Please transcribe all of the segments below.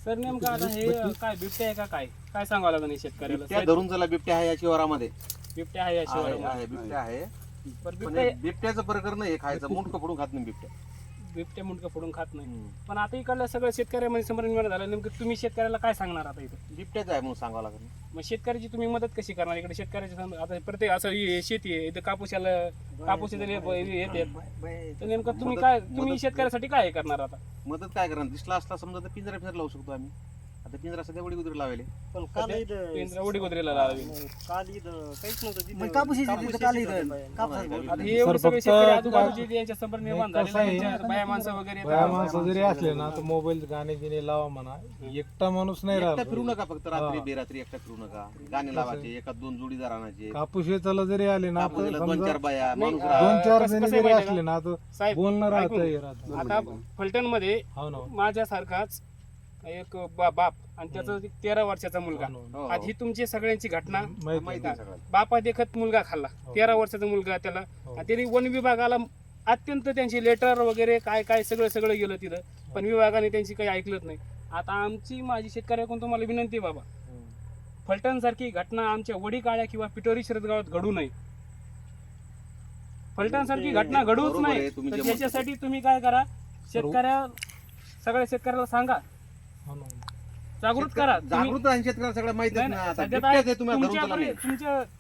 Sir नेमकं आता हे काय बिबट्या आहे का काय काय सांगावं लागेल शेतकऱ्याला? बिबट्या धरून चला, बिबट्या आहे या शिवारामध्ये, बिबट्या आहे या शिवारामध्ये. आहे बिबट्या आहे. पण पण बिबट्या बिबट्याचं प्रकरण हे खायचं, मुंडकं फोडून खात नाही बिबट्या. बिबट्या मुंडकं फोडून खात नाही. पण आता इकडल्या सगळं शेतकऱ्यामध्ये समरण झालं, नेमकं तुम्ही शेतकऱ्याला काय सांगणार आता इथं? बिबट्याच आहे म्हणून सांगावं लागेल. मग शेतकऱ्याची तुम्ही मदत कशी करणार? इकडे शेतकऱ्याच्या आता प्रत्येक असं हे शेती आहे इथं, कापूस येते, तर नेमकं तुम्ही काय, तुम्ही शेतकऱ्यासाठी काय हे करणार आता? मदत काय करणार? दिसला असला समजा तर पिंजरा फिर लावू शकतो आम्ही. आता पिंजरा सध्या उडी कुत्री लावले. पण काल इथं पिंजरा उडी कुत्रीला लावावी. काल इथं काहीच नव्हतं तिथं. कापूस इथं काल इथं कापूस आता हे एवढे सगळे शेतकरी आजूबाजूचे यांच्या संपर्क निर्माण झालेले आहे, त्यांच्या बाया माणसं वगैरे बाया माणसं जरी असले ना तर मोबाईल गाणे गिणे लावा म्हणा, एकटा माणूस नाही एकटा राहत. फिरू नका, फक्त रात्री बेरात्री एकटा फिरू नका. गाणे लावायचे, एका दोन जोडीदार आणायचे. कापूस वेचायला जरी आले ना तर कापूसला दोन समजा चार बाया, माणूस नाही, राहा. दोन चार कसं जणी कसं आहे जरी माहिती असले ना तर साहेब बोलणं राहतं ऐकून. हे राहतं. आता फलटण मध्ये हो ना. माझ्यासारखाच एक बाप आणि त्याचा 13 वर्षाचा मुलगा, हो, आज ही तुमची सगळ्यांची घटना माहिती माहिती आहे सगळं. बापा देखत मुलगा खाल्ला, 13 वर्षाचा मुलगा त्याला, आणि त्यांनी वन विभागाला अत्यंत त्यांची लेटर वगैरे काय काय सगळं गेलं तिथं, पण विभागाने त्यांची काही ऐकलंच नाही. आता माझी शेतकऱ्याकडून तुम्हाला विनंती आहे बाबा, फलटण सारखी घटना आमच्या वडी काळ्या किंवा पिटोरी शरद गावात घडू नये. फलटण सारखी घटना घडूच बरोबर आहे, नाही. तुम्ही तर जे त्याच्यासाठी तुम्ही काय करा, सगळ्या शेतकऱ्याला सांगा, हो ना. जागृत करा. तुम्ही- जागृत आहे शेतकऱ्याला सगळं माहिती आहे नाही, ना. आता सध्या बिबट्याच आहे, तुम्ही धरून चला तुमच्या नाही.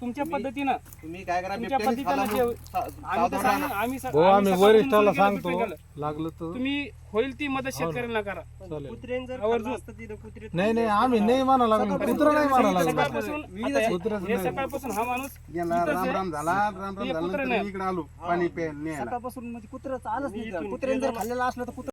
तुमच्या तुम्ही- पद्धतीनं तुम्ही काय करा, तुमच्या बिबट्यानेच पद्धतीनं खाल्ला जे- म्हणून आम्ही तर सावधान सांगू- राहा. आम्ही हो आम्ही सकाळपासून वरिष्ठाला सुरू केलं, सांगतो, केलं. लागलं तर तुम्ही होईल ती मदत शेतकऱ्यांना करा. चालेल. कुत्र्याने जर आवर्जून. खाल्लं असतं तिथं कुत्रे नाही नाही आम्ही नाही म्हणा लागलो, कुत्र नाही म्हणा लागलो. सकाळपासून आता कुत्रंच हे नाही. सकाळपासून हा माणूस गेला इथंच राम आहे. राम झाला, राम राम ते झाला कुत्रं नंतर नाही. मी इकडे आलो पाणी प्यायला न्यायला. सकाळपासून म्हणजे कुत्रं आलंच नाही. कुत्र्याने जर खाल्लेलं असलं तर कुत्रं